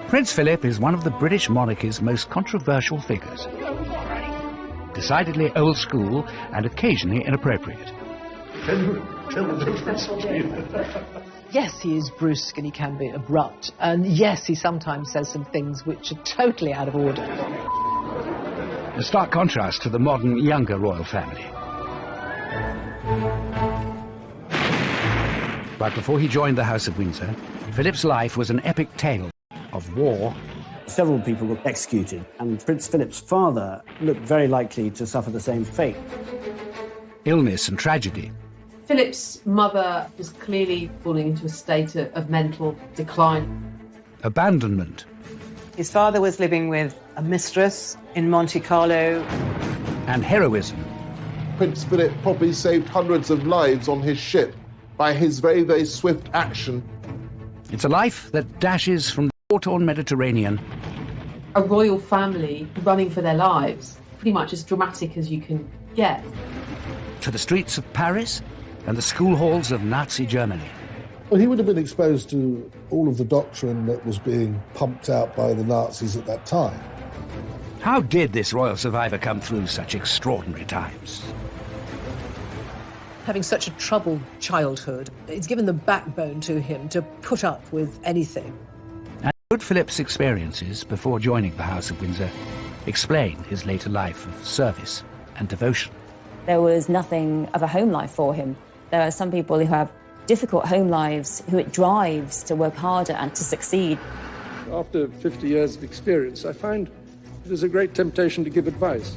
Prince Philip is one of the British monarchy's most controversial figures. Decidedly old school and occasionally inappropriate. Can you tell the difference between... Yes, he is brusque and he can be abrupt. And yes, he sometimes says some things which are totally out of order. A stark contrast to the modern, younger royal family. But before he joined the House of Windsor, Philip's life was an epic tale of war. Several people were executed, and Prince Philip's father looked very likely to suffer the same fate. Illness and tragedy. Philip's mother was clearly falling into a state of mental decline. Abandonment. His father was living with a mistress in Monte Carlo. And heroism. Prince Philip probably saved hundreds of lives on his ship by his very, very swift action. It's a life that dashes from the war-torn Mediterranean. A royal family running for their lives, pretty much as dramatic as you can get. To the streets of Paris and the school halls of Nazi Germany. Well, he would have been exposed to all of the doctrine that was being pumped out by the Nazis at that time. How did this royal survivor come through such extraordinary times? Having such a troubled childhood, it's given the backbone to him to put up with anything. And could Philip's experiences before joining the House of Windsor explain his later life of service and devotion? There was nothing of a home life for him. There are some people who have difficult home lives who it drives to work harder and to succeed. After 50 years of experience, I find it is a great temptation to give advice.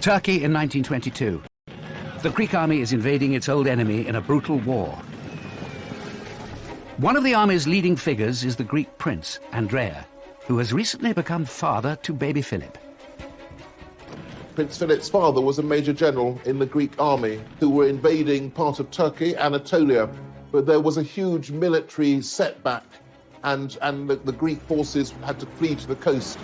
Turkey in 1922. The Greek army is invading its old enemy in a brutal war. One of the army's leading figures is the Greek prince, Andrea, who has recently become father to baby Philip. Prince Philip's father was a major general in the Greek army who were invading part of Turkey, Anatolia, but there was a huge military setback and the Greek forces had to flee to the coast.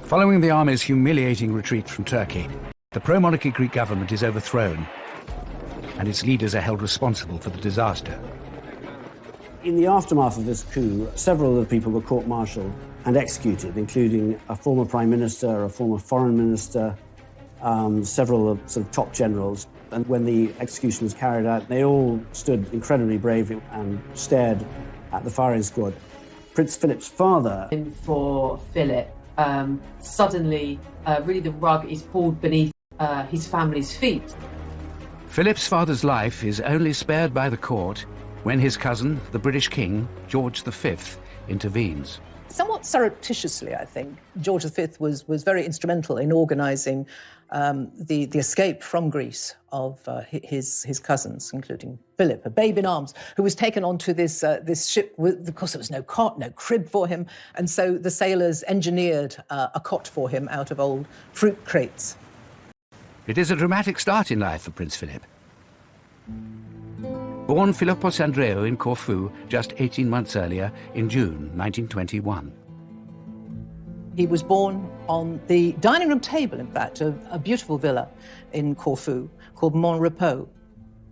Following the army's humiliating retreat from Turkey, the pro-monarchy Greek government is overthrown and its leaders are held responsible for the disaster. In the aftermath of this coup, several of the people were court-martialed and executed, including a former prime minister, a former foreign minister, several sort of top generals. And when the execution was carried out, they all stood incredibly brave and stared at the firing squad. Prince Philip's father... For Philip, suddenly, really the rug is pulled beneath his family's feet. Philip's father's life is only spared by the court when his cousin, the British King, George V, intervenes. Somewhat surreptitiously, I think, George V was very instrumental in organising the escape from Greece of his cousins, including Philip, a babe in arms, who was taken onto this ship. Of course, there was no cot, no crib for him, and so the sailors engineered a cot for him out of old fruit crates. It is a dramatic start in life for Prince Philip. Born Philippos Andreou in Corfu just 18 months earlier in June 1921. He was born on the dining room table, in fact, of a beautiful villa in Corfu called Mon Repos.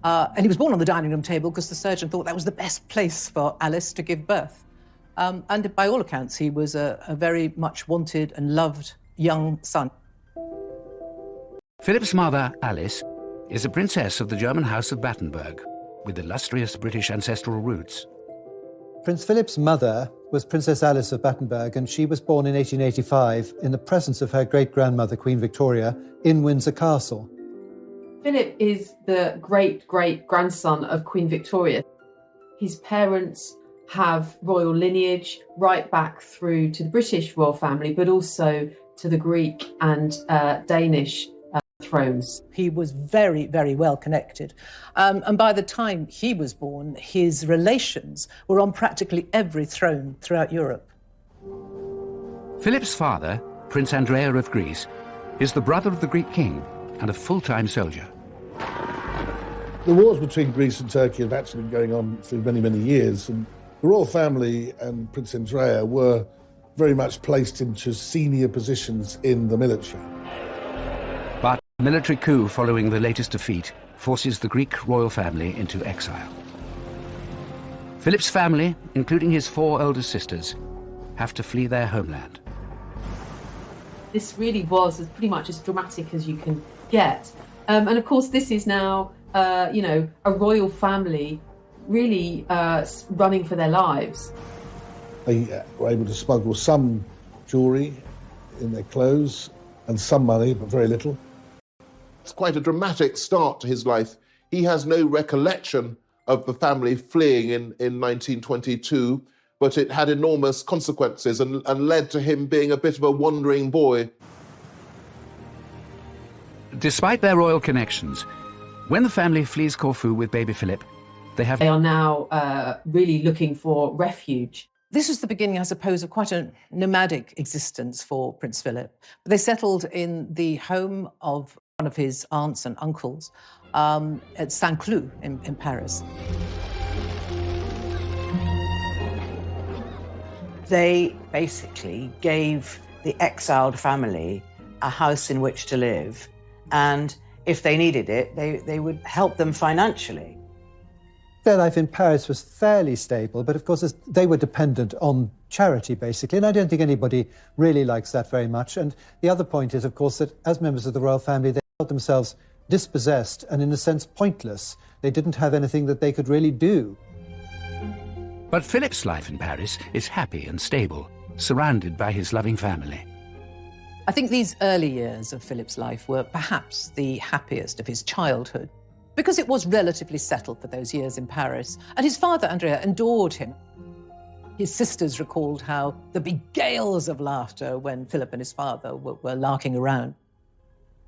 And he was born on the dining room table because the surgeon thought that was the best place for Alice to give birth. And by all accounts, he was a very much wanted and loved young son. Philip's mother, Alice, is a princess of the German House of Battenberg, with illustrious British ancestral roots. Prince Philip's mother was Princess Alice of Battenberg, and she was born in 1885 in the presence of her great-grandmother, Queen Victoria, in Windsor Castle. Philip is the great-great-grandson of Queen Victoria. His parents have royal lineage right back through to the British royal family, but also to the Greek and Danish thrones. He was very, very well connected. And by the time he was born, his relations were on practically every throne throughout Europe. Philip's father, Prince Andrea of Greece, is the brother of the Greek king and a full-time soldier. The wars between Greece and Turkey have actually been going on for many, many years, and the royal family and Prince Andrea were very much placed into senior positions in the military. But a military coup following the latest defeat forces the Greek royal family into exile. Philip's family, including his 4 older sisters, have to flee their homeland. This really was pretty much as dramatic as you can get. And of course, this is now, a royal family really running for their lives. They were able to smuggle some jewellery in their clothes and some money, but very little. It's quite a dramatic start to his life. He has no recollection of the family fleeing in 1922, but it had enormous consequences and led to him being a bit of a wandering boy. Despite their royal connections, when the family flees Corfu with baby Philip, they are now really looking for refuge. This was the beginning, I suppose, of quite a nomadic existence for Prince Philip. They settled in the home of one of his aunts and uncles at Saint-Cloud in Paris. They basically gave the exiled family a house in which to live, and if they needed it, they would help them financially. Their life in Paris was fairly stable, but of course they were dependent on charity, basically, and I don't think anybody really likes that very much. And the other point is, of course, that as members of the royal family, they felt themselves dispossessed and, in a sense, pointless. They didn't have anything that they could really do. But Philip's life in Paris is happy and stable, surrounded by his loving family. I think these early years of Philip's life were perhaps the happiest of his childhood, because it was relatively settled for those years in Paris, and his father, Andrea, adored him. His sisters recalled how there'd be gales of laughter when Philip and his father were larking around.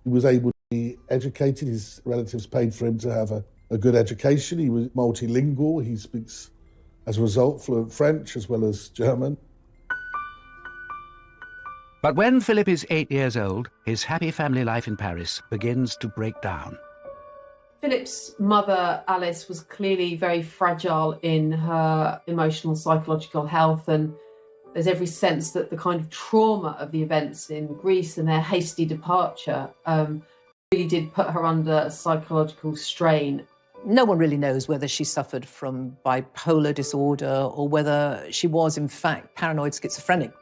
He was able to be educated. His relatives paid for him to have a good education. He was multilingual. He speaks, as a result, fluent French as well as German. But when Philip is 8 years old, his happy family life in Paris begins to break down. Philip's mother, Alice, was clearly very fragile in her emotional, psychological health, and there's every sense that the kind of trauma of the events in Greece and their hasty departure really did put her under psychological strain. No one really knows whether she suffered from bipolar disorder or whether she was, in fact, paranoid schizophrenic.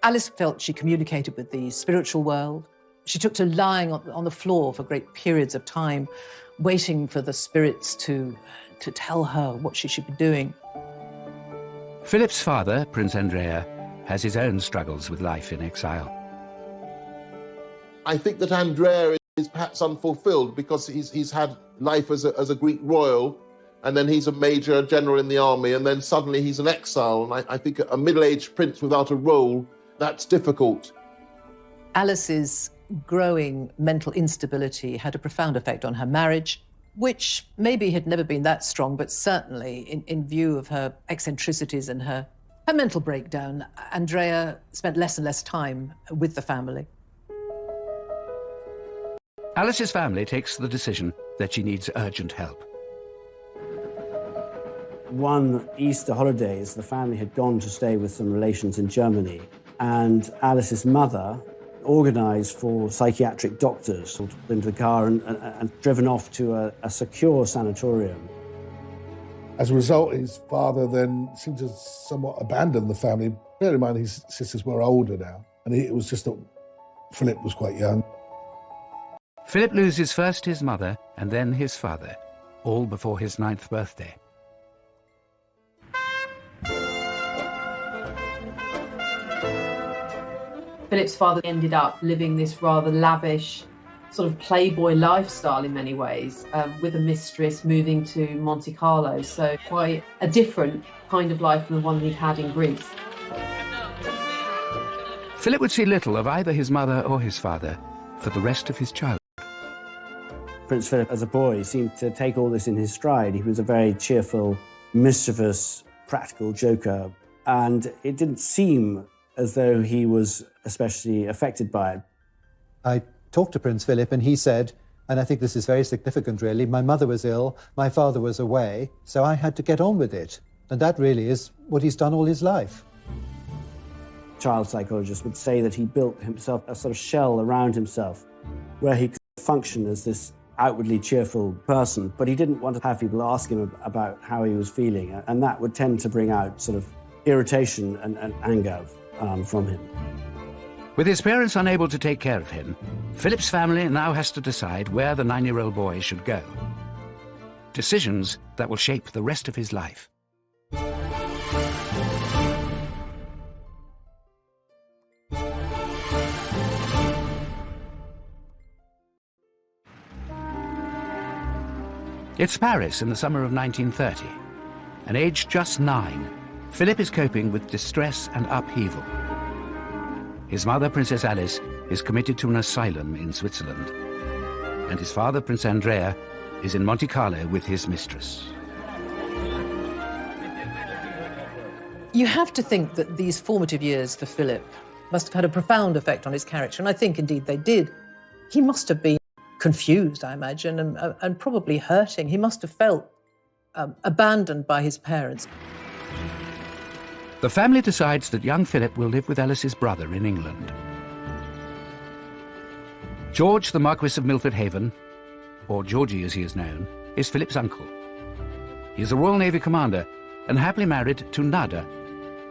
Alice felt she communicated with the spiritual world. She took to lying on the floor for great periods of time, waiting for the spirits to tell her what she should be doing. Philip's father, Prince Andrea, has his own struggles with life in exile. I think that Andrea is perhaps unfulfilled because he's had life as a Greek royal, and then he's a major general in the army, and then suddenly he's an exile. And I think a middle-aged prince without a role, that's difficult. Alice's growing mental instability had a profound effect on her marriage, which maybe had never been that strong, but certainly in view of her eccentricities and her mental breakdown, Andrea spent less and less time with the family. Alice's family takes the decision that she needs urgent help. One Easter holidays, the family had gone to stay with some relations in Germany, and Alice's mother organised for psychiatric doctors into the car and driven off to a secure sanatorium. As a result, his father then seemed to somewhat abandon the family. Bear in mind, his sisters were older now, and it was just that Philip was quite young. Philip loses first his mother and then his father, all before his 9th birthday. Philip's father ended up living this rather lavish, sort of playboy lifestyle in many ways, with a mistress, moving to Monte Carlo. So quite a different kind of life from the one he'd had in Greece. Philip would see little of either his mother or his father for the rest of his childhood. Prince Philip, as a boy, seemed to take all this in his stride. He was a very cheerful, mischievous, practical joker, and it didn't seem as though he was especially affected by it. I talked to Prince Philip and he said, and I think this is very significant really, my mother was ill, my father was away, so I had to get on with it. And that really is what he's done all his life. Child psychologists would say that he built himself a sort of shell around himself where he could function as this outwardly cheerful person, but he didn't want to have people ask him about how he was feeling, and that would tend to bring out sort of irritation and anger from him. With his parents unable to take care of him, Philip's family now has to decide where the 9-year-old boy should go. Decisions that will shape the rest of his life. It's Paris in the summer of 1930, and aged just 9, Philip is coping with distress and upheaval. His mother, Princess Alice, is committed to an asylum in Switzerland, and his father, Prince Andrea, is in Monte Carlo with his mistress. You have to think that these formative years for Philip must have had a profound effect on his character, and I think indeed they did. He must have been confused, I imagine, and probably hurting. He must have felt abandoned by his parents. The family decides that young Philip will live with Alice's brother in England. George, the Marquis of Milford Haven, or Georgie as he is known, is Philip's uncle. He is a Royal Navy commander and happily married to Nada,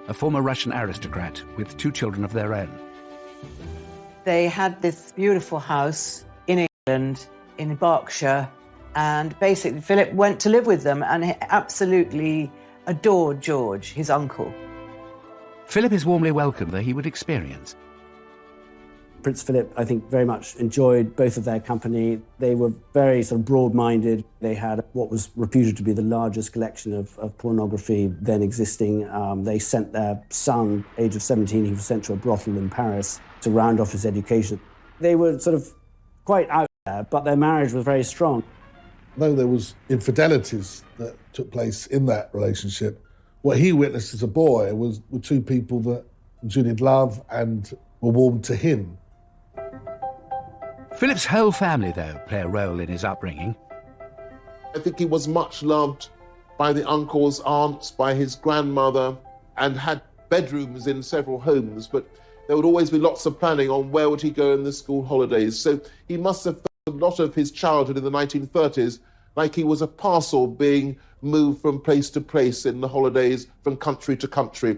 a former Russian aristocrat with 2 children of their own. They had this beautiful house in England, in Berkshire, and basically Philip went to live with them and he absolutely adored George, his uncle. Philip is warmly welcomed, though he would experience. Prince Philip, I think, very much enjoyed both of their company. They were very sort of broad-minded. They had what was reputed to be the largest collection of pornography then existing. They sent their son, age of 17, he was sent to a brothel in Paris to round off his education. They were sort of quite out there, but their marriage was very strong. Though there was infidelities that took place in that relationship, what he witnessed as a boy were 2 people that genuinely loved and were warm to him. Philip's whole family, though, play a role in his upbringing. I think he was much loved by the uncles, aunts, by his grandmother, and had bedrooms in several homes, but there would always be lots of planning on where would he go in the school holidays. So he must have felt a lot of his childhood in the 1930s like he was a parcel being moved from place to place in the holidays, from country to country.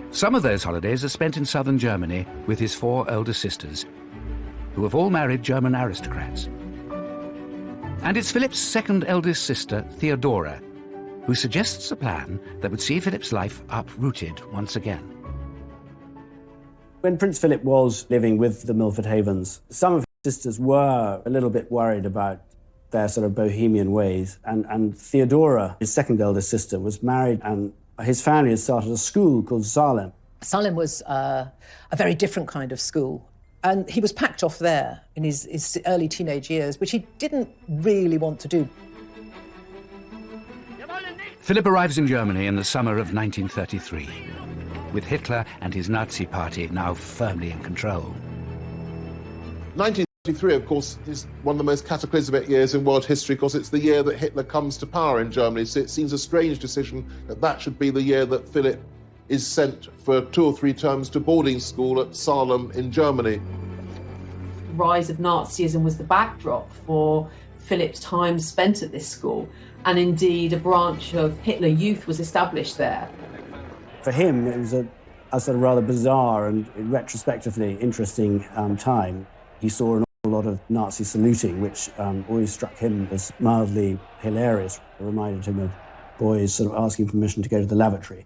Some of those holidays are spent in southern Germany with his 4 elder sisters, who have all married German aristocrats. And it's Philip's second eldest sister, Theodora, who suggests a plan that would see Philip's life uprooted once again. When Prince Philip was living with the Milford Havens, some of his sisters were a little bit worried about their sort of bohemian ways, and Theodora, his second eldest sister, was married, and his family had started a school called Salem. Salem was a very different kind of school, and he was packed off there in his early teenage years, which he didn't really want to do. Philip arrives in Germany in the summer of 1933, with Hitler and his Nazi party now firmly in control. 1933, of course, is one of the most cataclysmic years in world history because it's the year that Hitler comes to power in Germany. So it seems a strange decision that that should be the year that Philip is sent for 2 or 3 terms to boarding school at Salem in Germany. The rise of Nazism was the backdrop for Philip's time spent at this school, and indeed a branch of Hitler Youth was established there. For him, it was a sort of rather bizarre and retrospectively interesting time. He saw an awful lot of Nazi saluting, which always struck him as mildly hilarious. It reminded him of boys sort of asking permission to go to the lavatory.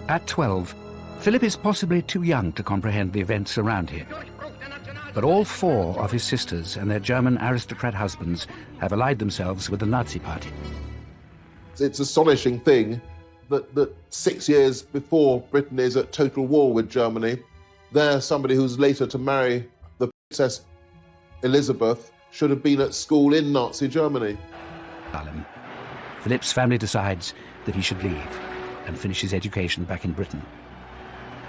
At 12, Philip is possibly too young to comprehend the events around him. But all 4 of his sisters and their German aristocrat husbands have allied themselves with the Nazi party. It's an astonishing thing that 6 years before Britain is at total war with Germany, there somebody who's later to marry the Princess Elizabeth should have been at school in Nazi Germany. Philip's family decides that he should leave and finish his education back in Britain.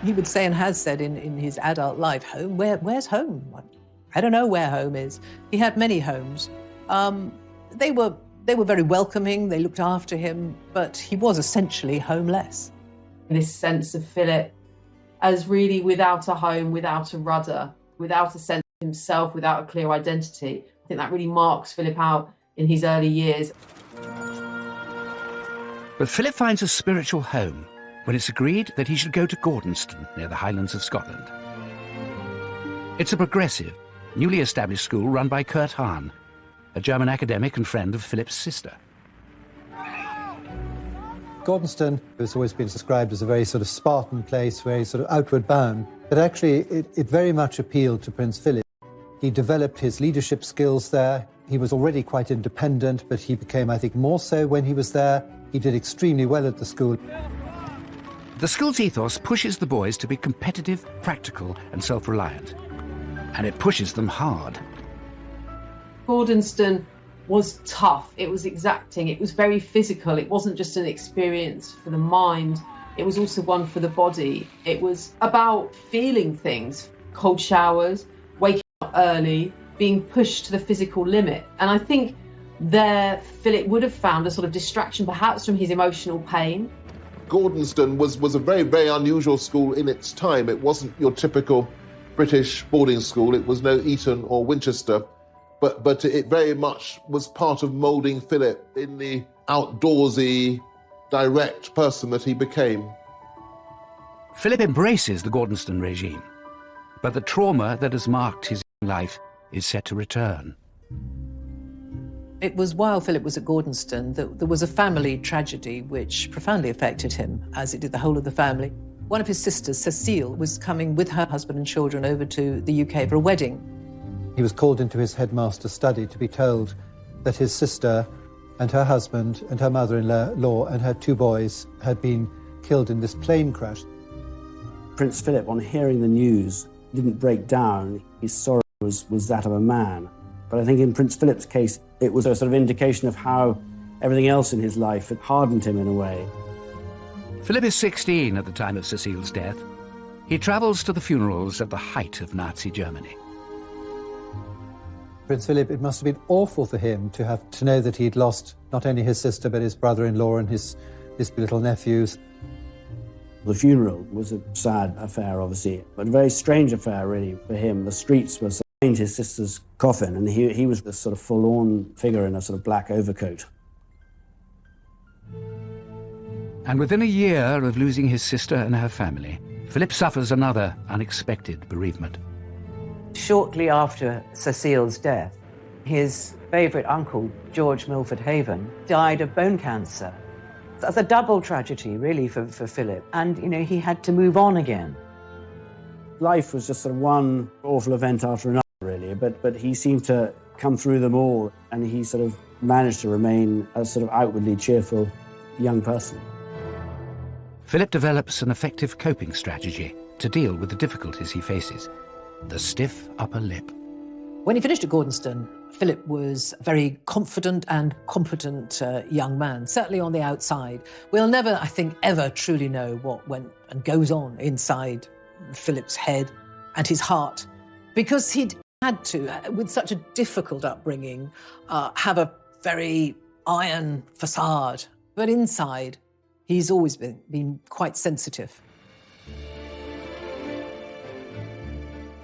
He would say, and has said in his adult life, home, where's home? I don't know where home is. He had many homes. They were very welcoming, they looked after him, but he was essentially homeless. This sense of Philip as really without a home, without a rudder, without a sense of himself, without a clear identity. I think that really marks Philip out in his early years. But Philip finds a spiritual home when it's agreed that he should go to Gordonston, near the Highlands of Scotland. It's a progressive, newly established school run by Kurt Hahn, a German academic and friend of Philip's sister. Gordonston has always been described as a very sort of Spartan place, very sort of outward bound, but actually it very much appealed to Prince Philip. He developed his leadership skills there. He was already quite independent, but he became, I think, more so when he was there. He did extremely well at the school. The school's ethos pushes the boys to be competitive, practical and self-reliant. And it pushes them hard. Gordonston was tough, it was exacting, it was very physical. It wasn't just an experience for the mind, it was also one for the body. It was about feeling things, cold showers, waking up early, being pushed to the physical limit. And I think there Philip would have found a sort of distraction perhaps from his emotional pain. Gordonston was a very, very unusual school in its time. It wasn't your typical British boarding school. It was no Eton or Winchester. But it very much was part of moulding Philip in the outdoorsy, direct person that he became. Philip embraces the Gordonston regime, but the trauma that has marked his life is set to return. It was while Philip was at Gordonston that there was a family tragedy which profoundly affected him, as it did the whole of the family. One of his sisters, Cecile, was coming with her husband and children over to the UK for a wedding. He was called into his headmaster's study to be told that his sister and her husband and her mother-in-law and her 2 boys had been killed in this plane crash. Prince Philip, on hearing the news, didn't break down. His sorrow was that of a man. But I think in Prince Philip's case, it was a sort of indication of how everything else in his life had hardened him in a way. Philip is 16 at the time of Cecile's death. He travels to the funerals at the height of Nazi Germany. Prince Philip, it must have been awful for him to know that he'd lost not only his sister, but his brother-in-law and his little nephews. The funeral was a sad affair, obviously, but a very strange affair, really, for him. The streets were behind his sister's coffin, and he was this sort of forlorn figure in a sort of black overcoat. And within a year of losing his sister and her family, Philip suffers another unexpected bereavement. Shortly after Cecile's death, his favourite uncle, George Milford Haven, died of bone cancer. That's a double tragedy, really, for Philip. And, he had to move on again. Life was just sort of one awful event after another, really, but he seemed to come through them all, and he sort of managed to remain a sort of outwardly cheerful young person. Philip develops an effective coping strategy to deal with the difficulties he faces. The stiff upper lip. When he finished at Gordonston, Philip was a very confident and competent young man, certainly on the outside. We'll never, I think, ever truly know what went and goes on inside Philip's head and his heart, because he'd had to, with such a difficult upbringing, have a very iron facade. But inside, he's always been quite sensitive.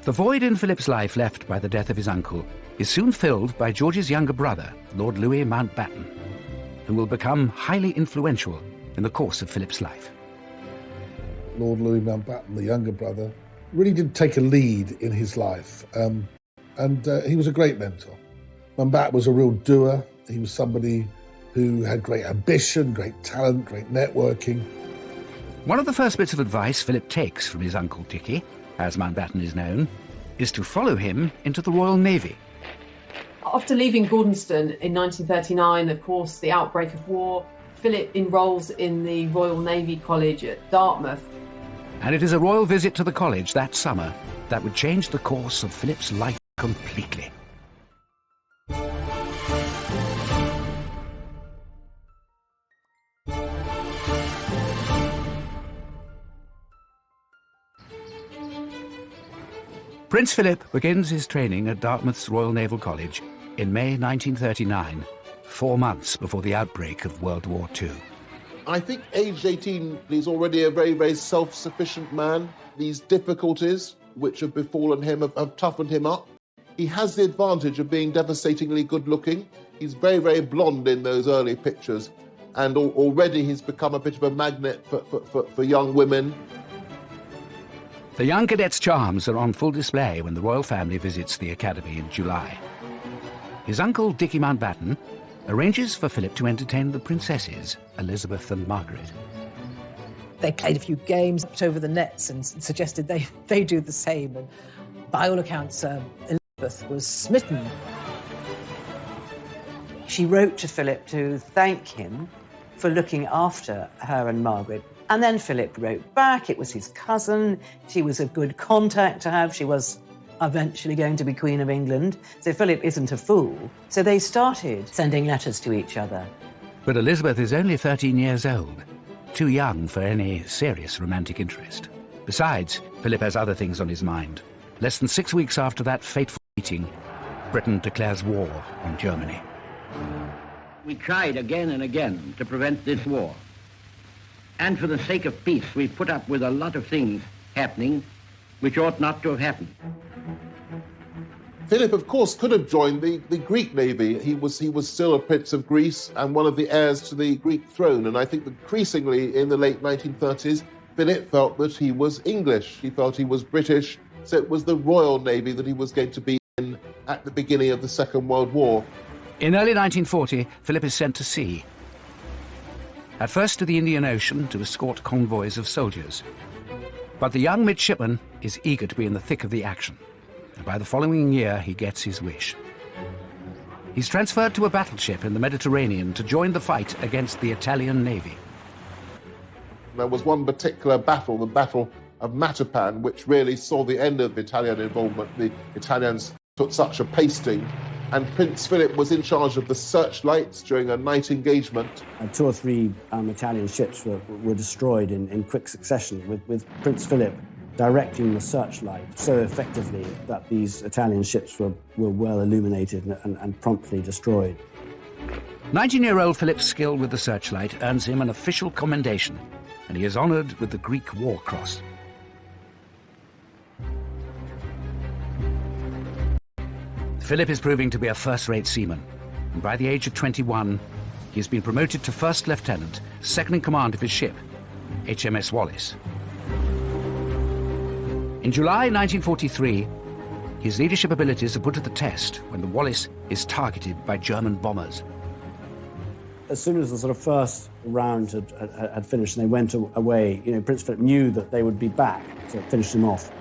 The void in Philip's life left by the death of his uncle is soon filled by George's younger brother, Lord Louis Mountbatten, who will become highly influential in the course of Philip's life. Lord Louis Mountbatten, the younger brother, really did take a lead in his life, and he was a great mentor. Mountbatten was a real doer. He was somebody who had great ambition, great talent, great networking. One of the first bits of advice Philip takes from his uncle Dickie, as Mountbatten is known, is to follow him into the Royal Navy. After leaving Gordonston in 1939, of course, the outbreak of war, Philip enrolls in the Royal Navy College at Dartmouth. And it is a royal visit to the college that summer that would change the course of Philip's life completely. Prince Philip begins his training at Dartmouth's Royal Naval College in May 1939, 4 months before the outbreak of World War II. I think aged 18, he's already a very, very self-sufficient man. These difficulties which have befallen him have toughened him up. He has the advantage of being devastatingly good-looking. He's very, very blonde in those early pictures, and already he's become a bit of a magnet for young women. The young cadet's charms are on full display when the royal family visits the academy in July. His uncle, Dickie Mountbatten, arranges for Philip to entertain the princesses, Elizabeth and Margaret. They played a few games, put over the nets, and suggested they do the same. And by all accounts, Elizabeth was smitten. She wrote to Philip to thank him for looking after her and Margaret. And then Philip wrote back. It was his cousin. She was a good contact to have. She was eventually going to be Queen of England. So Philip isn't a fool. So they started sending letters to each other. But Elizabeth is only 13 years old, too young for any serious romantic interest. Besides, Philip has other things on his mind. Less than 6 weeks after that fateful meeting, Britain declares war on Germany. We tried again and again to prevent this war. And for the sake of peace, we've put up with a lot of things happening which ought not to have happened. Philip, of course, could have joined the Greek navy. He was still a prince of Greece and one of the heirs to the Greek throne. And I think increasingly in the late 1930s, Philip felt that he was English. He felt he was British. So it was the Royal Navy that he was going to be in at the beginning of the Second World War. In early 1940, Philip is sent to sea. At first to the Indian Ocean to escort convoys of soldiers. But the young midshipman is eager to be in the thick of the action. And by the following year, he gets his wish. He's transferred to a battleship in the Mediterranean to join the fight against the Italian Navy. There was one particular battle, the Battle of Matapan, which really saw the end of Italian involvement. The Italians took such a pasting, and Prince Philip was in charge of the searchlights during a night engagement. 2 or 3 Italian ships were destroyed in quick succession, with Prince Philip directing the searchlight so effectively that these Italian ships were well illuminated and promptly destroyed. 19-year-old Philip's skill with the searchlight earns him an official commendation, and he is honoured with the Greek War Cross. Philip is proving to be a first-rate seaman, and by the age of 21, he has been promoted to first lieutenant, second in command of his ship, HMS Wallis. In July 1943, his leadership abilities are put to the test when the Wallis is targeted by German bombers. As soon as the sort of first round had finished and they went away, Prince Philip knew that they would be back to finish him off.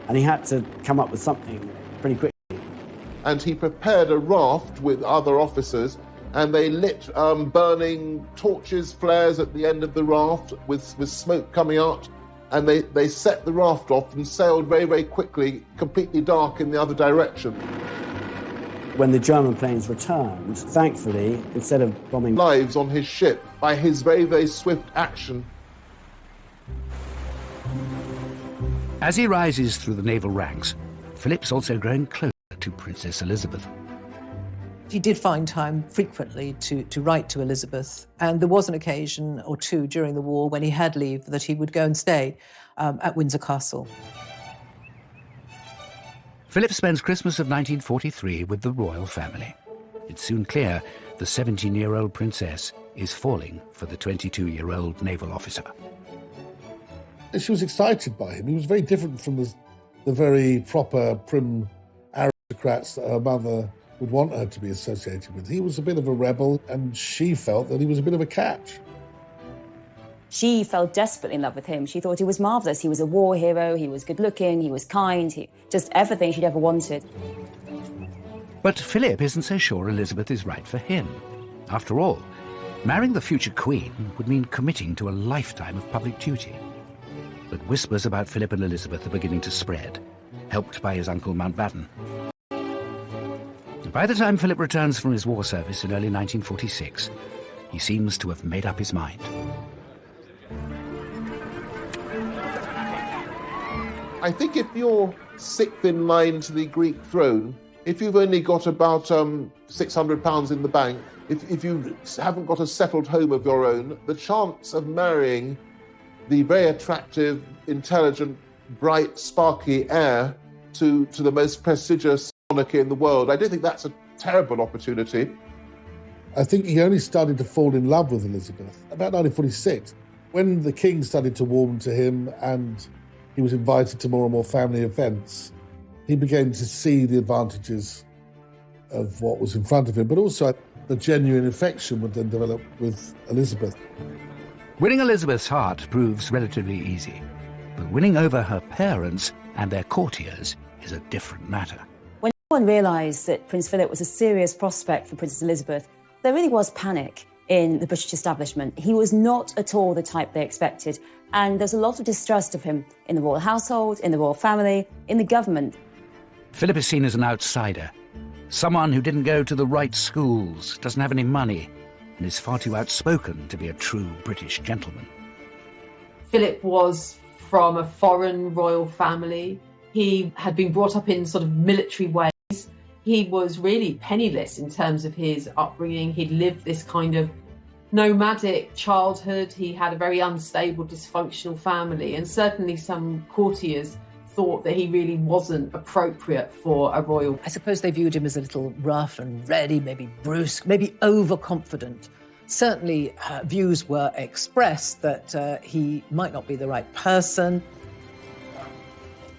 And he had to come up with something pretty quickly. And he prepared a raft with other officers, and they lit burning torches, flares at the end of the raft with smoke coming out, and they set the raft off and sailed very, very quickly, completely dark in the other direction. When the German planes returned, thankfully, instead of bombing lives on his ship by his very, very swift action. As he rises through the naval ranks, Philip's also growing closer to Princess Elizabeth. He did find time frequently to write to Elizabeth, and there was an occasion or two during the war when he had leave that he would go and stay at Windsor Castle. Philip spends Christmas of 1943 with the royal family. It's soon clear the 17-year-old princess is falling for the 22-year-old naval officer. She was excited by him. He was very different from the very proper, prim aristocrats that her mother would want her to be associated with. He was a bit of a rebel, and she felt that he was a bit of a catch. She fell desperately in love with him. She thought he was marvellous. He was a war hero, he was good-looking, he was kind, just everything she'd ever wanted. But Philip isn't so sure Elizabeth is right for him. After all, marrying the future queen would mean committing to a lifetime of public duty. But whispers about Philip and Elizabeth are beginning to spread, helped by his uncle Mountbatten. By the time Philip returns from his war service in early 1946, he seems to have made up his mind. I think if you're sixth in line to the Greek throne, if you've only got about £600 in the bank, if you haven't got a settled home of your own, the chance of marrying the very attractive, intelligent bright, sparky heir to the most prestigious monarchy in the world. I don't think that's a terrible opportunity. I think he only started to fall in love with Elizabeth about 1946, when the king started to warm to him and he was invited to more and more family events. He began to see the advantages of what was in front of him, but also the genuine affection would then develop with Elizabeth. Winning Elizabeth's heart proves relatively easy, but winning over her parents and their courtiers is a different matter. When everyone realised that Prince Philip was a serious prospect for Princess Elizabeth, there really was panic in the British establishment. He was not at all the type they expected, and there's a lot of distrust of him in the royal household, in the royal family, in the government. Philip is seen as an outsider, someone who didn't go to the right schools, doesn't have any money, and is far too outspoken to be a true British gentleman. Philip was from a foreign royal family. He had been brought up in sort of military ways. He was really penniless in terms of his upbringing. He'd lived this kind of nomadic childhood. He had a very unstable, dysfunctional family, and certainly some courtiers thought that he really wasn't appropriate for a royal. I suppose they viewed him as a little rough and ready, maybe brusque, maybe overconfident. Certainly views were expressed that he might not be the right person.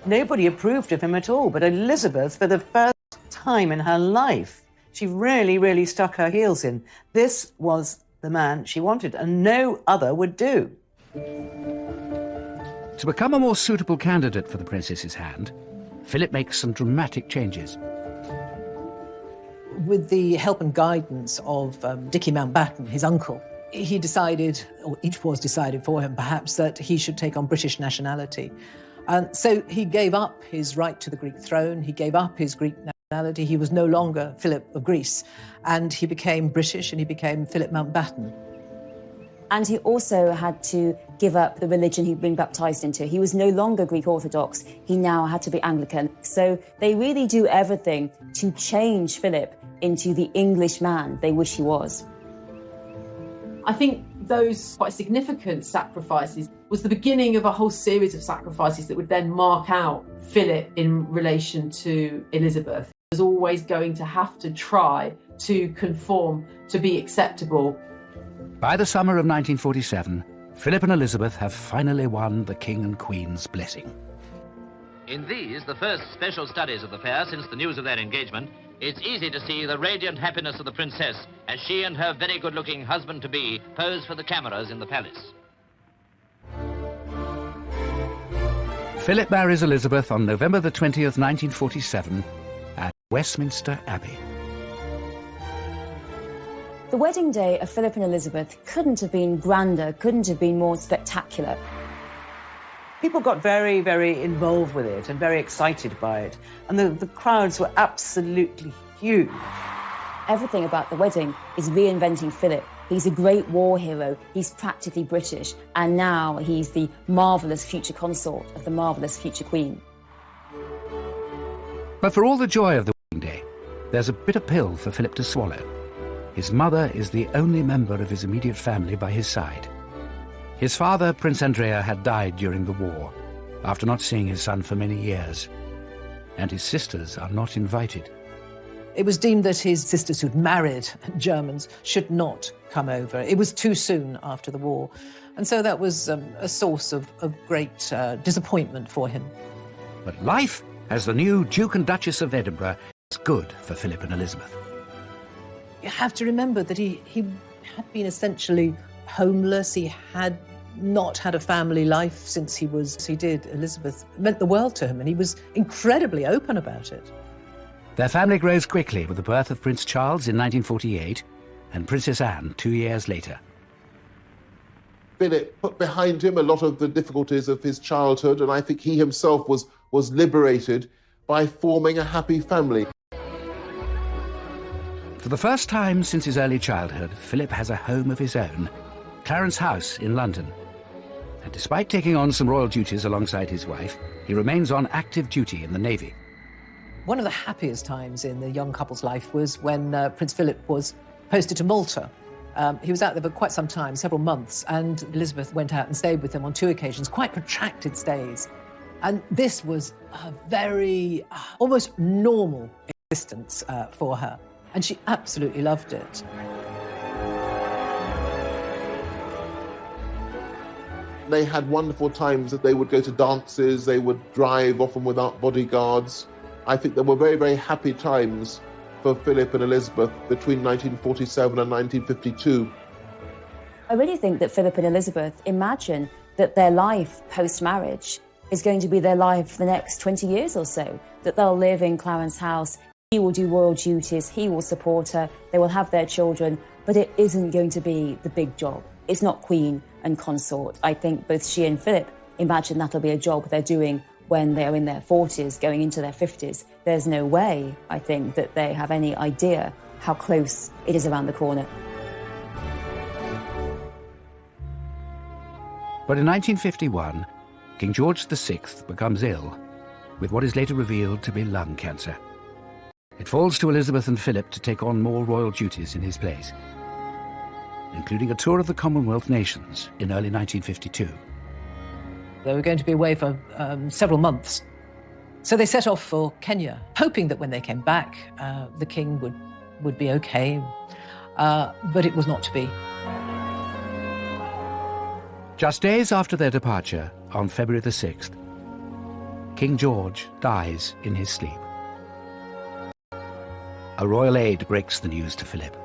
Nobody approved of him at all, but Elizabeth, for the first time in her life, she really, really stuck her heels in. This was the man she wanted, and no other would do. To become a more suitable candidate for the princess's hand, Philip makes some dramatic changes. With the help and guidance of Dickie Mountbatten, his uncle, he decided, or it was decided for him perhaps, that he should take on British nationality. And so he gave up his right to the Greek throne, he gave up his Greek nationality, he was no longer Philip of Greece, and he became British and he became Philip Mountbatten. And he also had to give up the religion he'd been baptised into. He was no longer Greek Orthodox, he now had to be Anglican. So they really do everything to change Philip into the English man they wish he was. I think those quite significant sacrifices was the beginning of a whole series of sacrifices that would then mark out Philip in relation to Elizabeth. He was always going to have to try to conform, to be acceptable. By the summer of 1947, Philip and Elizabeth have finally won the King and Queen's blessing. In these, the first special studies of the pair since the news of their engagement, it's easy to see the radiant happiness of the princess as she and her very good-looking husband-to-be pose for the cameras in the palace. Philip marries Elizabeth on November the 20th, 1947, at Westminster Abbey. The wedding day of Philip and Elizabeth couldn't have been grander, couldn't have been more spectacular. People got very, very involved with it and very excited by it. And the crowds were absolutely huge. Everything about the wedding is reinventing Philip. He's a great war hero, he's practically British, and now he's the marvellous future consort of the marvellous future queen. But for all the joy of the wedding day, there's a bitter pill for Philip to swallow. His mother is the only member of his immediate family by his side. His father, Prince Andrea, had died during the war, after not seeing his son for many years. And his sisters are not invited. It was deemed that his sisters who'd married Germans should not come over. It was too soon after the war. And so that was a source of great disappointment for him. But life as the new Duke and Duchess of Edinburgh is good for Philip and Elizabeth. You have to remember that he had been essentially homeless. He had not had a family life since he did. Elizabeth meant the world to him, and he was incredibly open about it. Their family grows quickly with the birth of Prince Charles in 1948 and Princess Anne 2 years later. Philip put behind him a lot of the difficulties of his childhood, and I think he himself was liberated by forming a happy family. For the first time since his early childhood, Philip has a home of his own, Clarence House in London. And despite taking on some royal duties alongside his wife, he remains on active duty in the Navy. One of the happiest times in the young couple's life was when Prince Philip was posted to Malta. He was out there for quite some time, several months, and Elizabeth went out and stayed with him on 2 occasions, quite protracted stays. And this was a very, almost normal existence for her. And she absolutely loved it. They had wonderful times that they would go to dances, they would drive, often without bodyguards. I think there were very, very happy times for Philip and Elizabeth between 1947 and 1952. I really think that Philip and Elizabeth imagine that their life post-marriage is going to be their life for the next 20 years or so, that they'll live in Clarence House, he will do royal duties, he will support her, they will have their children, but it isn't going to be the big job. It's not queen and consort. I think both she and Philip imagine that'll be a job they're doing when they're in their 40s, going into their 50s. There's no way, I think, that they have any idea how close it is around the corner. But in 1951, King George VI becomes ill with what is later revealed to be lung cancer. It falls to Elizabeth and Philip to take on more royal duties in his place, including a tour of the Commonwealth nations in early 1952. They were going to be away for several months. So they set off for Kenya, hoping that when they came back, the king would be okay. But it was not to be. Just days after their departure, on February the 6th, King George dies in his sleep. A royal aide breaks the news to Philip.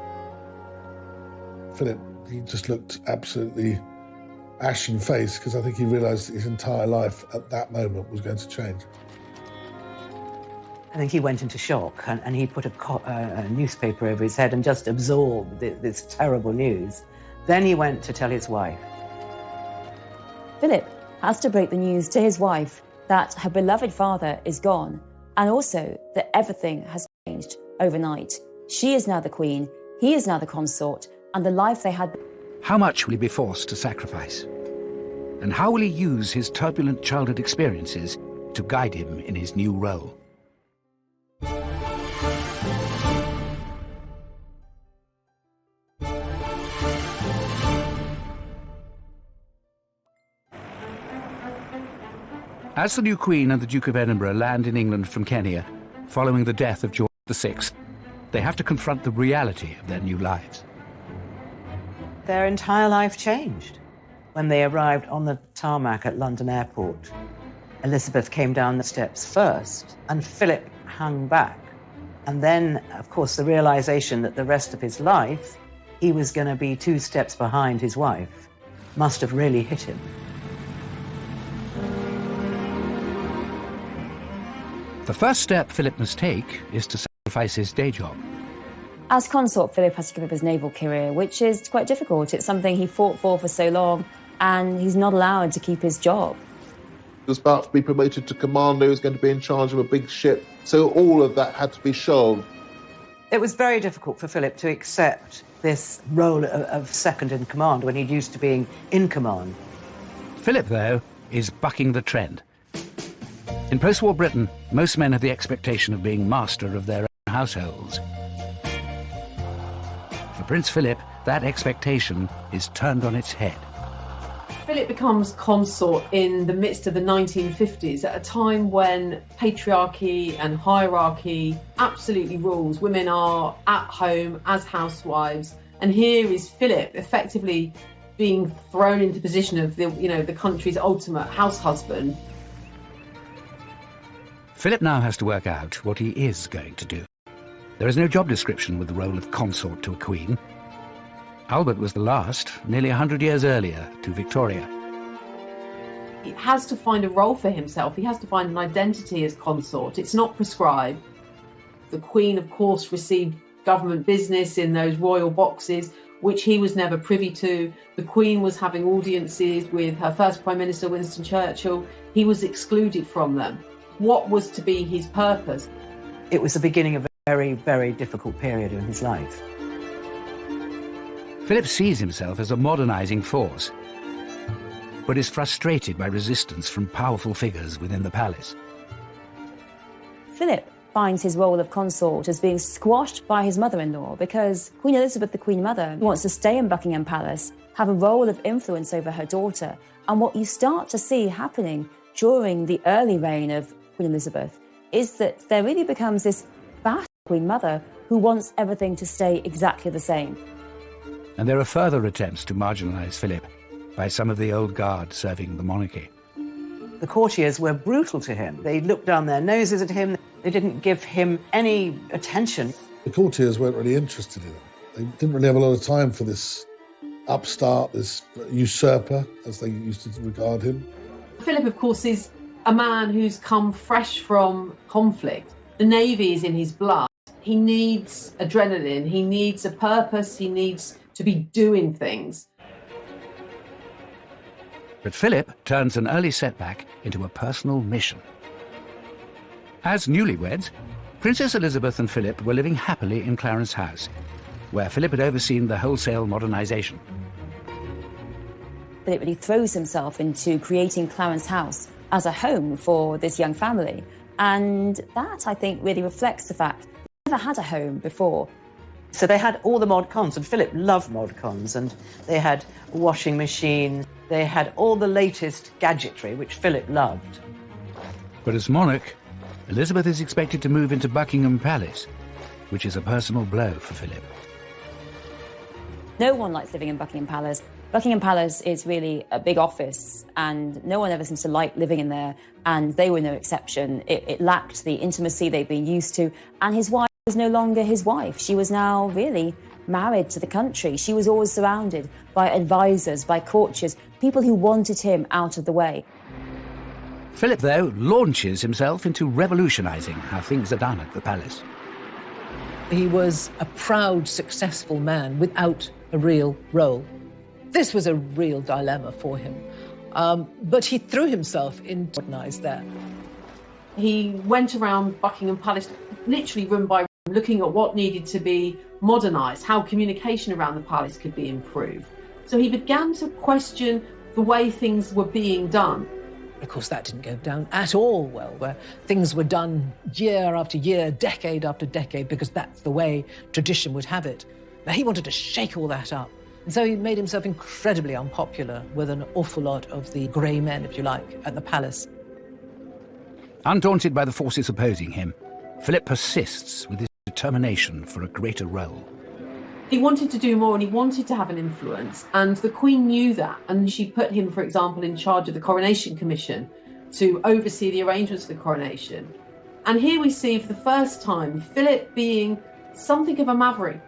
Philip, he just looked absolutely ashen-faced because I think he realised his entire life at that moment was going to change. I think he went into shock and he put a newspaper over his head and just absorbed this terrible news. Then he went to tell his wife. Philip has to break the news to his wife that her beloved father is gone, and also that everything has changed overnight. She is now the queen, he is now the consort, and the life they had... How much will he be forced to sacrifice? And how will he use his turbulent childhood experiences to guide him in his new role? As the new Queen and the Duke of Edinburgh land in England from Kenya, following the death of George VI, they have to confront the reality of their new lives. Their entire life changed. When they arrived on the tarmac at London Airport, Elizabeth came down the steps first, and Philip hung back. And then, of course, the realization that the rest of his life, he was going to be 2 steps behind his wife, must have really hit him. The first step Philip must take is to sacrifice his day job. As consort, Philip has to give up his naval career, which is quite difficult. It's something he fought for so long, and he's not allowed to keep his job. He was about to be promoted to commander, he was going to be in charge of a big ship, so all of that had to be shelved. It was very difficult for Philip to accept this role of second in command when he'd used to being in command. Philip, though, is bucking the trend. In post-war Britain, most men have the expectation of being master of their own households. For Prince Philip, that expectation is turned on its head. Philip becomes consort in the midst of the 1950s, at a time when patriarchy and hierarchy absolutely rules. Women are at home as housewives, and here is Philip effectively being thrown into the position of the country's ultimate house husband. Philip now has to work out what he is going to do. There is no job description with the role of consort to a queen. Albert was the last, nearly 100 years earlier, to Victoria. He has to find a role for himself. He has to find an identity as consort. It's not prescribed. The Queen, of course, received government business in those royal boxes, which he was never privy to. The Queen was having audiences with her first Prime Minister, Winston Churchill. He was excluded from them. What was to be his purpose? It was the beginning of a very, very difficult period in his life. Philip sees himself as a modernising force, but is frustrated by resistance from powerful figures within the palace. Philip finds his role of consort as being squashed by his mother-in-law because Queen Elizabeth, the Queen Mother, wants to stay in Buckingham Palace, have a role of influence over her daughter, and what you start to see happening during the early reign of Queen Elizabeth is that there really becomes this battle Queen Mother who wants everything to stay exactly the same. And there are further attempts to marginalise Philip by some of the old guard serving the monarchy. The courtiers were brutal to him. They looked down their noses at him. They didn't give him any attention. The courtiers weren't really interested in him. They didn't really have a lot of time for this upstart, this usurper, as they used to regard him. Philip, of course, is a man who's come fresh from conflict. The Navy is in his blood. He needs adrenaline, he needs a purpose, he needs to be doing things. But Philip turns an early setback into a personal mission. As newlyweds, Princess Elizabeth and Philip were living happily in Clarence House, where Philip had overseen the wholesale modernisation. Philip really throws himself into creating Clarence House as a home for this young family. And that, I think, really reflects the fact they never had a home before. So they had all the mod cons, and Philip loved mod cons, and they had a washing machine, they had all the latest gadgetry, which Philip loved. But as monarch, Elizabeth is expected to move into Buckingham Palace, which is a personal blow for Philip. No one likes living in Buckingham Palace. Buckingham Palace is really a big office, and no one ever seems to like living in there, and they were no exception. It lacked the intimacy they'd been used to, and his wife was no longer his wife. She was now really married to the country. She was always surrounded by advisors, by courtiers, people who wanted him out of the way. Philip, though, launches himself into revolutionising how things are done at the palace. He was a proud, successful man without a real role. This was a real dilemma for him. But he threw himself into modernised there. He went around Buckingham Palace, literally room by room, looking at what needed to be modernised, how communication around the palace could be improved. So he began to question the way things were being done. Of course, that didn't go down at all well, where things were done year after year, decade after decade, because that's the way tradition would have it. Now, he wanted to shake all that up. And so he made himself incredibly unpopular with an awful lot of the grey men, if you like, at the palace. Undaunted by the forces opposing him, Philip persists with his determination for a greater role. He wanted to do more and he wanted to have an influence, and the Queen knew that, and she put him, for example, in charge of the Coronation Commission to oversee the arrangements for the coronation. And here we see for the first time Philip being something of a maverick,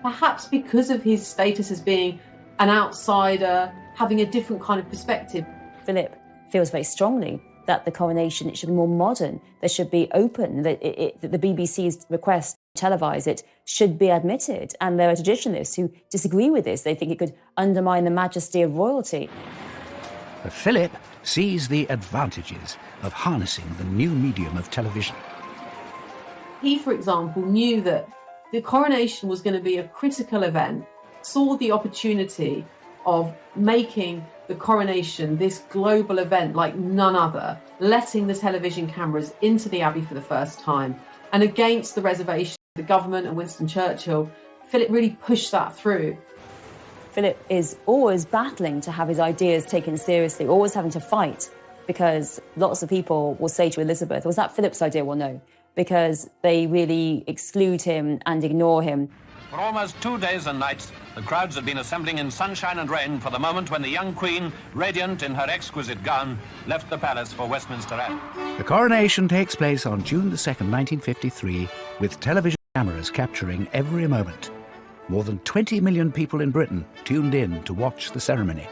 perhaps because of his status as being an outsider, having a different kind of perspective. Philip feels very strongly that the coronation, it should be more modern, there should be open, that the BBC's request to televise it should be admitted. And there are traditionalists who disagree with this. They think it could undermine the majesty of royalty. But Philip sees the advantages of harnessing the new medium of television. He, for example, knew that the coronation was going to be a critical event, saw the opportunity of making the coronation this global event like none other, letting the television cameras into the Abbey for the first time. And against the reservation of the government and Winston Churchill, Philip really pushed that through. Philip is always battling to have his ideas taken seriously, always having to fight, because lots of people will say to Elizabeth, was that Philip's idea? Well, no, because they really exclude him and ignore him. For almost 2 days and nights, the crowds had been assembling in sunshine and rain for the moment when the young Queen, radiant in her exquisite gown, left the palace for Westminster Abbey. The coronation takes place on June the 2nd, 1953, with television cameras capturing every moment. More than 20 million people in Britain tuned in to watch the ceremony.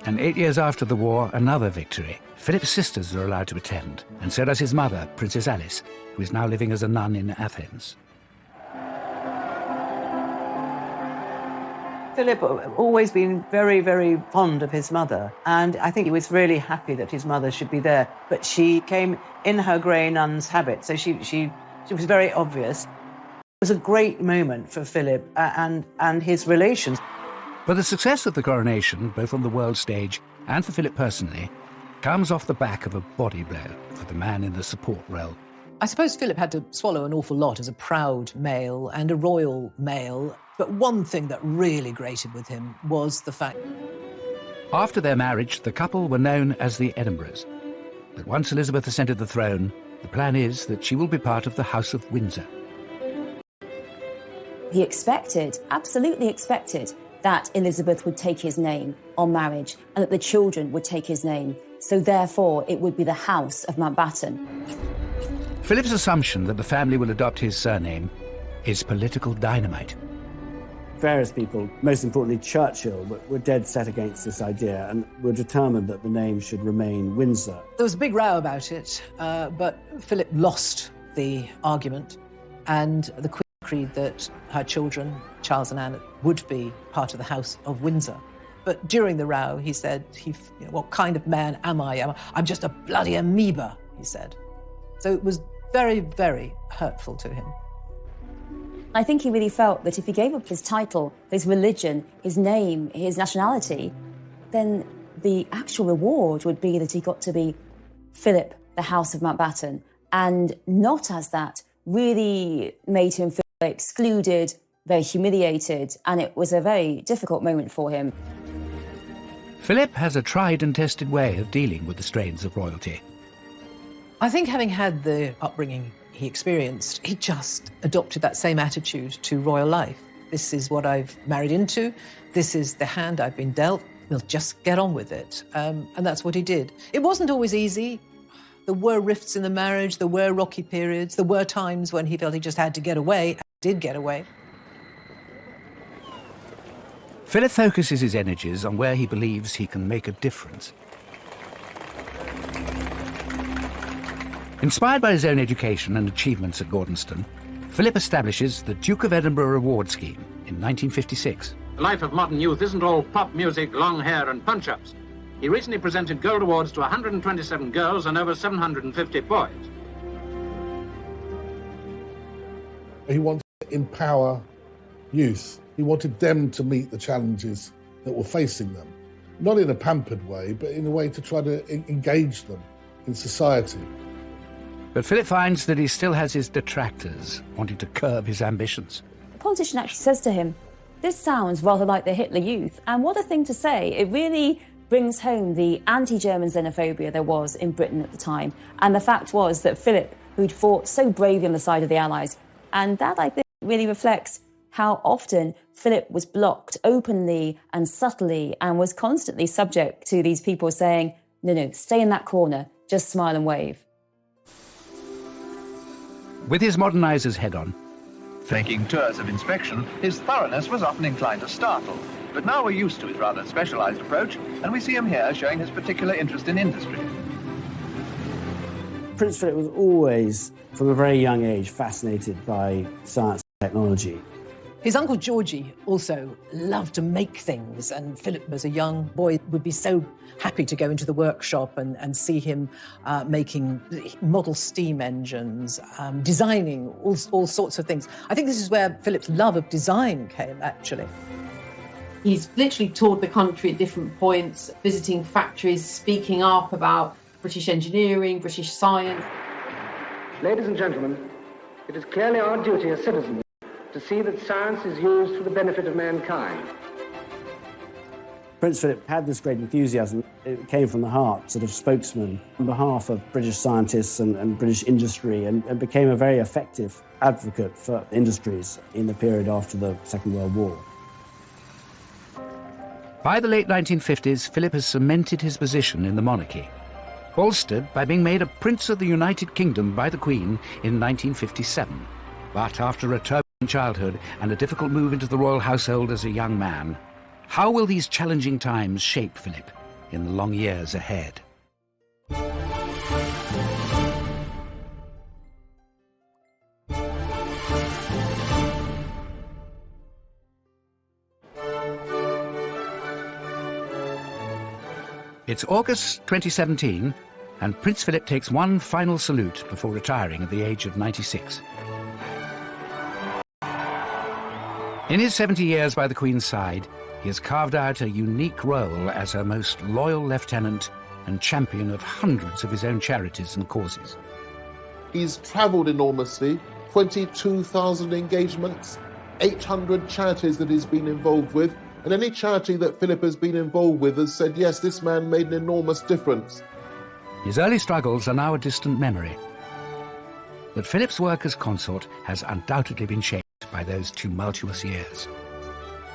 And 8 years after the war, another victory. Philip's sisters are allowed to attend, and so does his mother, Princess Alice, who is now living as a nun in Athens. Philip always been very, very fond of his mother, and I think he was really happy that his mother should be there. But she came in her grey nun's habit, so she was very obvious. It was a great moment for Philip and his relations. But the success of the coronation, both on the world stage and for Philip personally, comes off the back of a body blow for the man in the support role. I suppose Philip had to swallow an awful lot as a proud male and a royal male. But one thing that really grated with him was the fact... After their marriage, the couple were known as the Edinburghs. that once Elizabeth ascended the throne, the plan is that she will be part of the House of Windsor. He expected, absolutely expected, that Elizabeth would take his name on marriage and that the children would take his name. So therefore, it would be the House of Mountbatten. Philip's assumption that the family will adopt his surname is political dynamite. Various people, most importantly Churchill, were dead set against this idea and were determined that the name should remain Windsor. There was a big row about it, but Philip lost the argument, and the Queen agreed that her children, Charles and Anne, would be part of the House of Windsor. But during the row, he said, what kind of man am I? I'm just a bloody amoeba, he said. So it was very, very hurtful to him. I think he really felt that if he gave up his title, his religion, his name, his nationality, then the actual reward would be that he got to be Philip, the House of Mountbatten, and not as that really made him feel excluded, very humiliated, and it was a very difficult moment for him. Philip has a tried and tested way of dealing with the strains of royalty. I think having had the upbringing he experienced, he just adopted that same attitude to royal life. This is what I've married into. This is the hand I've been dealt. We'll just get on with it. And that's what he did. It wasn't always easy. There were rifts in the marriage. There were rocky periods. There were times when he felt he just had to get away, and did get away. Philip focuses his energies on where he believes he can make a difference. Inspired by his own education and achievements at Gordonston, Philip establishes the Duke of Edinburgh Reward Scheme in 1956. The life of modern youth isn't all pop music, long hair and punch-ups. He recently presented gold awards to 127 girls and over 750 boys. He wanted to empower youth. He wanted them to meet the challenges that were facing them. Not in a pampered way, but in a way to try to engage them in society. But Philip finds that he still has his detractors wanting to curb his ambitions. The politician actually says to him, "This sounds rather like the Hitler Youth," and what a thing to say. It really brings home the anti-German xenophobia there was in Britain at the time. And the fact was that Philip, who'd fought so bravely on the side of the Allies, and that, I think, really reflects how often Philip was blocked openly and subtly and was constantly subject to these people saying, no, stay in that corner, just smile and wave. With his modernizers head on, taking tours of inspection, his thoroughness was often inclined to startle. But now we're used to his rather specialised approach, and we see him here showing his particular interest in industry. Prince Philip was always, from a very young age, fascinated by science and technology. His uncle Georgie also loved to make things, and Philip, as a young boy, would be so happy to go into the workshop and see him making model steam engines, designing all sorts of things. I think this is where Philip's love of design came, actually. He's literally toured the country at different points, visiting factories, speaking up about British engineering, British science. Ladies and gentlemen, it is clearly our duty as citizens to see that science is used for the benefit of mankind. Prince Philip had this great enthusiasm. It came from the heart, sort of spokesman on behalf of British scientists and British industry, and became a very effective advocate for industries in the period after the Second World War. By the late 1950s, Philip has cemented his position in the monarchy, bolstered by being made a Prince of the United Kingdom by the Queen in 1957. But after a turbulent childhood and a difficult move into the royal household as a young man, how will these challenging times shape Philip in the long years ahead? It's August 2017, and Prince Philip takes one final salute before retiring at the age of 96. In his 70 years by the Queen's side, he has carved out a unique role as her most loyal lieutenant and champion of hundreds of his own charities and causes. He's travelled enormously, 22,000 engagements, 800 charities that he's been involved with, and any charity that Philip has been involved with has said, yes, this man made an enormous difference. His early struggles are now a distant memory. But Philip's work as consort has undoubtedly been shaped by those tumultuous years.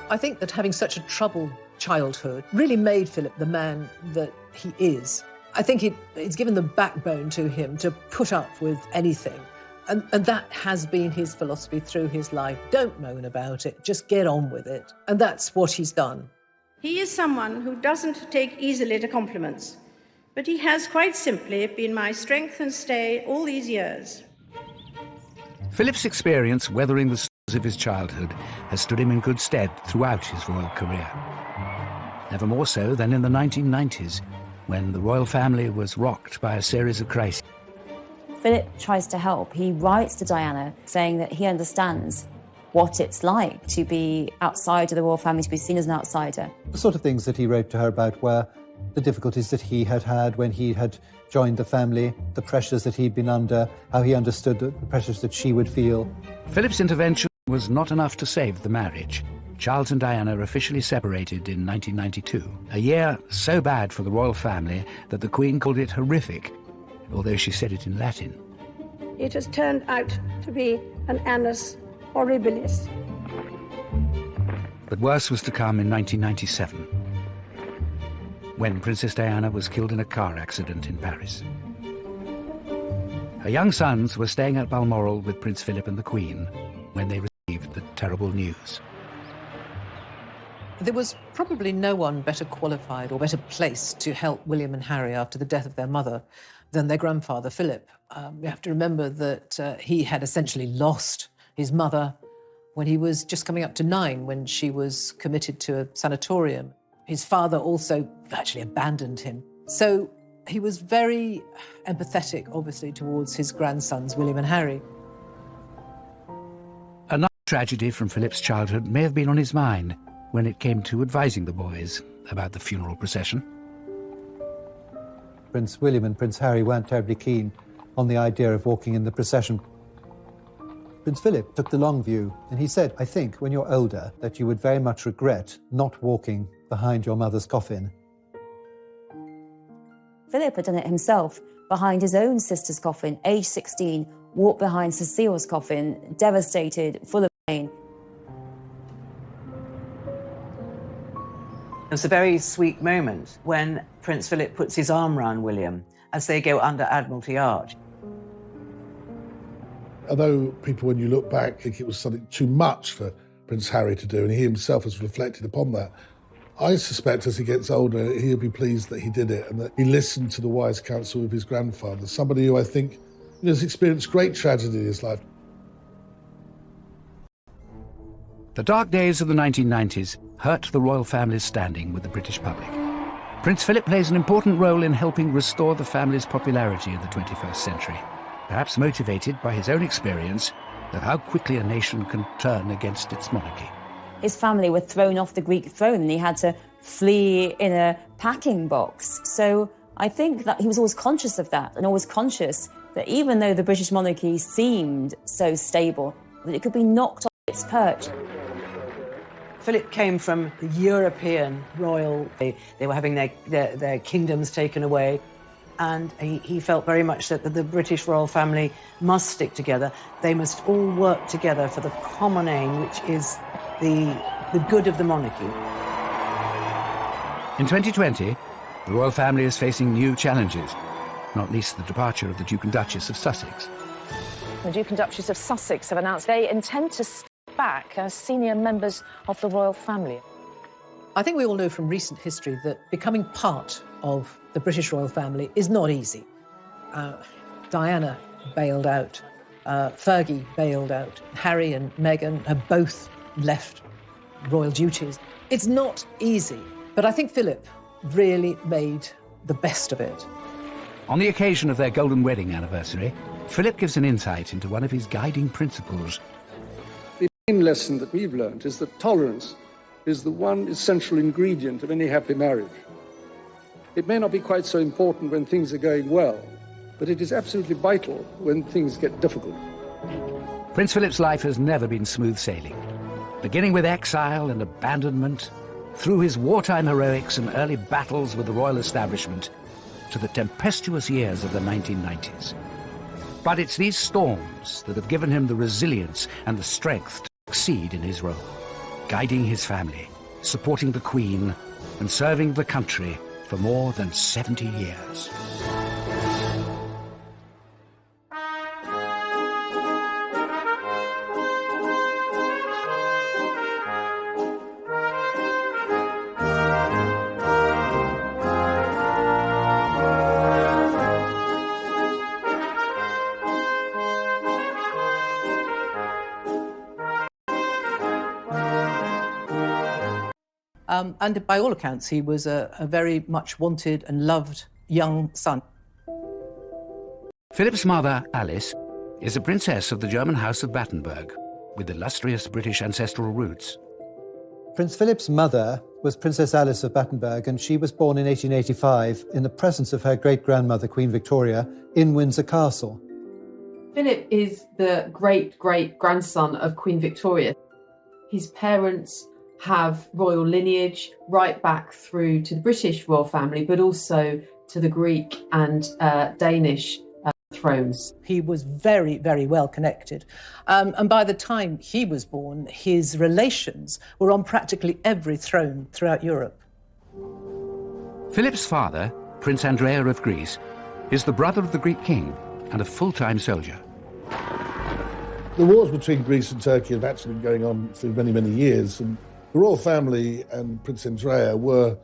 I think that having such a troubled childhood really made Philip the man that he is. I think it's given the backbone to him to put up with anything. And that has been his philosophy through his life. Don't moan about it, just get on with it. And that's what he's done. He is someone who doesn't take easily to compliments, but he has quite simply been my strength and stay all these years. Philip's experience weathering the storms of his childhood has stood him in good stead throughout his royal career. Never more so than in the 1990s, when the royal family was rocked by a series of crises. Philip tries to help. He writes to Diana saying that he understands what it's like to be outside of the royal family, to be seen as an outsider. The sort of things that he wrote to her about were the difficulties that he had had when he had joined the family, the pressures that he'd been under, how he understood the pressures that she would feel. Philip's intervention was not enough to save the marriage. Charles and Diana officially separated in 1992, a year so bad for the royal family that the Queen called it horrific, although she said it in Latin. It has turned out to be an annus horribilis. But worse was to come in 1997, when Princess Diana was killed in a car accident in Paris. Her young sons were staying at Balmoral with Prince Philip and the Queen when they received the terrible news. There was probably no one better qualified or better placed to help William and Harry after the death of their mother than their grandfather, Philip. You have to remember that he had essentially lost his mother when he was just coming up to 9, when she was committed to a sanatorium. His father also virtually abandoned him. So he was very empathetic, obviously, towards his grandsons, William and Harry. Another tragedy from Philip's childhood may have been on his mind when it came to advising the boys about the funeral procession. Prince William and Prince Harry weren't terribly keen on the idea of walking in the procession. Prince Philip took the long view, and he said, I think, when you're older, that you would very much regret not walking behind your mother's coffin. Philip had done it himself, behind his own sister's coffin, age 16, walked behind Cecile's coffin, devastated, full of pain. It's a very sweet moment when Prince Philip puts his arm round William as they go under Admiralty Arch. Although people, when you look back, think it was something too much for Prince Harry to do, and he himself has reflected upon that, I suspect as he gets older, he'll be pleased that he did it and that he listened to the wise counsel of his grandfather, somebody who I think has experienced great tragedy in his life. The dark days of the 1990s hurt the royal family's standing with the British public. Prince Philip plays an important role in helping restore the family's popularity in the 21st century, perhaps motivated by his own experience of how quickly a nation can turn against its monarchy. His family were thrown off the Greek throne and he had to flee in a packing box. So I think that he was always conscious of that and always conscious that even though the British monarchy seemed so stable, that it could be knocked off its perch. Philip came from the European royal. They were having their kingdoms taken away. And he felt very much that the British royal family must stick together. They must all work together for the common aim, which is the good of the monarchy. In 2020, the royal family is facing new challenges, not least the departure of the Duke and Duchess of Sussex. The Duke and Duchess of Sussex have announced they intend to step back as senior members of the royal family. I think we all know from recent history that becoming part of the British royal family is not easy. Diana bailed out, Fergie bailed out, Harry and Meghan have both left royal duties. It's not easy, but I think Philip really made the best of it. On the occasion of their golden wedding anniversary, Philip gives an insight into one of his guiding principles. The main lesson that we've learned is that tolerance is the one essential ingredient of any happy marriage. It may not be quite so important when things are going well, but it is absolutely vital when things get difficult. Prince Philip's life has never been smooth sailing. Beginning with exile and abandonment, through his wartime heroics and early battles with the royal establishment, to the tempestuous years of the 1990s. But it's these storms that have given him the resilience and the strength to succeed in his role, guiding his family, supporting the Queen, and serving the country for more than 70 years. And by all accounts, he was a very much wanted and loved young son. Philip's mother, Alice, is a princess of the German House of Battenberg, with illustrious British ancestral roots. Prince Philip's mother was Princess Alice of Battenberg, and she was born in 1885 in the presence of her great-grandmother, Queen Victoria, in Windsor Castle. Philip is the great-great-grandson of Queen Victoria. His parents have royal lineage right back through to the British royal family, but also to the Greek and Danish thrones. He was very, very well connected. And by the time he was born, his relations were on practically every throne throughout Europe. Philip's father, Prince Andrea of Greece, is the brother of the Greek king and a full-time soldier. The wars between Greece and Turkey have actually been going on for many, many years, and the royal family and Prince Andrea were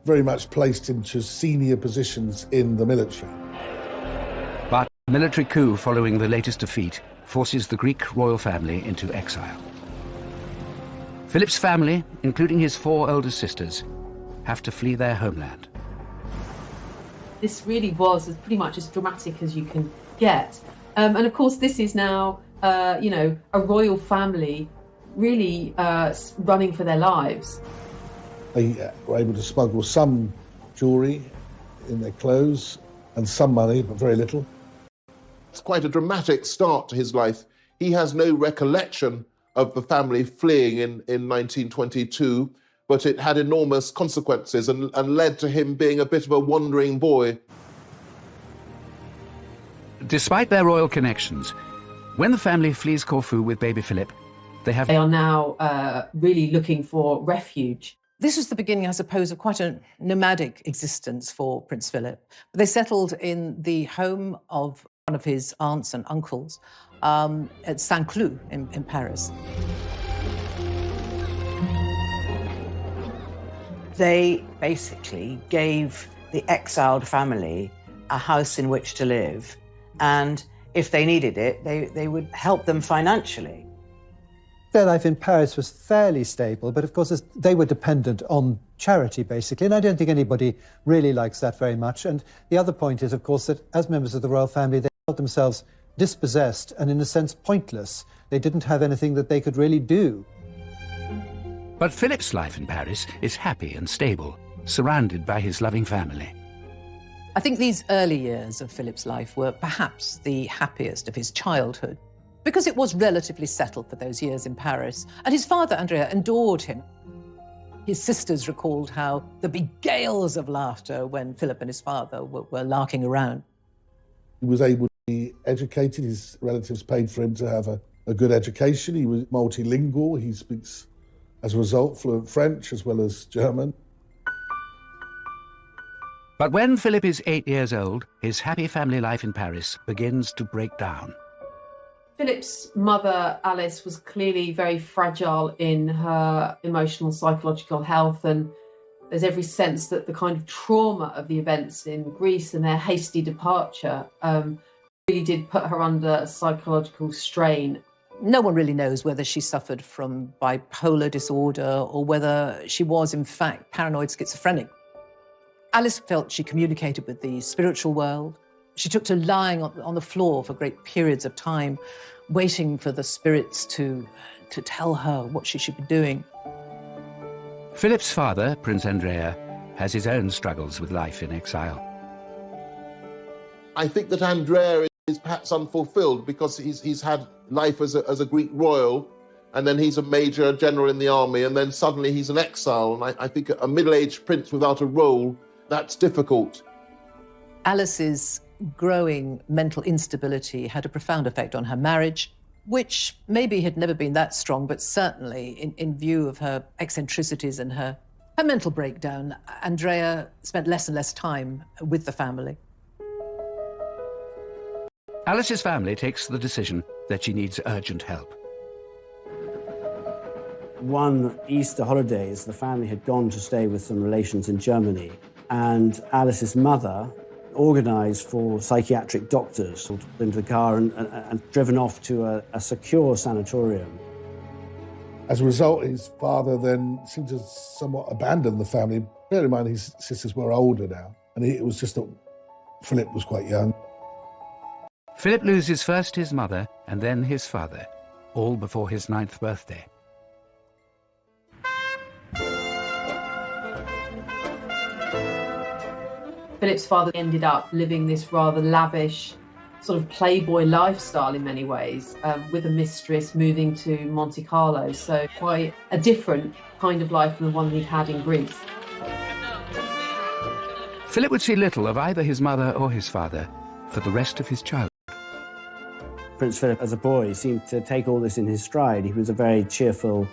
very much placed into senior positions in the military. But a military coup following the latest defeat forces the Greek royal family into exile. Philip's family, including his 4 elder sisters, have to flee their homeland. This really was pretty much as dramatic as you can get. And of course, this is now, a royal family really running for their lives. They were able to smuggle some jewellery in their clothes and some money, but very little. It's quite a dramatic start to his life. He has no recollection of the family fleeing in 1922, but it had enormous consequences and led to him being a bit of a wandering boy. Despite their royal connections, when the family flees Corfu with baby Philip, they are now really looking for refuge. This was the beginning, I suppose, of quite a nomadic existence for Prince Philip. They settled in the home of one of his aunts and uncles at Saint-Cloud in Paris. They basically gave the exiled family a house in which to live, and if they needed it, they would help them financially. Their life in Paris was fairly stable, but of course they were dependent on charity, basically, and I don't think anybody really likes that very much. And the other point is, of course, that as members of the royal family, they felt themselves dispossessed and, in a sense, pointless. They didn't have anything that they could really do. But Philip's life in Paris is happy and stable, surrounded by his loving family. I think these early years of Philip's life were perhaps the happiest of his childhood, because it was relatively settled for those years in Paris, and his father, Andrea, adored him. His sisters recalled how there'd be gales of laughter when Philip and his father were larking around. He was able to be educated. His relatives paid for him to have a good education. He was multilingual. He speaks, as a result, fluent French as well as German. But when Philip is 8 years old, his happy family life in Paris begins to break down. Philip's mother, Alice, was clearly very fragile in her emotional, psychological health, and there's every sense that the kind of trauma of the events in Greece and their hasty departure really did put her under psychological strain. No one really knows whether she suffered from bipolar disorder or whether she was, in fact, paranoid schizophrenic. Alice felt she communicated with the spiritual world. She took to lying on the floor for great periods of time, waiting for the spirits to tell her what she should be doing. Philip's father, Prince Andrea, has his own struggles with life in exile. I think that Andrea is perhaps unfulfilled because he's had life as a Greek royal, and then he's a major general in the army, and then suddenly he's an exile. And I think a middle-aged prince without a role, that's difficult. Alice's growing mental instability had a profound effect on her marriage, which maybe had never been that strong, but certainly in view of her eccentricities and her mental breakdown, Andrea spent less and less time with the family. Alice's family takes the decision that she needs urgent help. One Easter holidays, the family had gone to stay with some relations in Germany, and Alice's mother organised for psychiatric doctors to put into the car and driven off to a secure sanatorium. As a result, his father then seemed to somewhat abandon the family. Bear in mind, his sisters were older now, and it was just that Philip was quite young. Philip loses first his mother and then his father, all before his 9th birthday. Philip's father ended up living this rather lavish, sort of playboy lifestyle in many ways, with a mistress, moving to Monte Carlo, so quite a different kind of life from the one he'd had in Greece. Philip would see little of either his mother or his father for the rest of his childhood. Prince Philip, as a boy, seemed to take all this in his stride. He was a very cheerful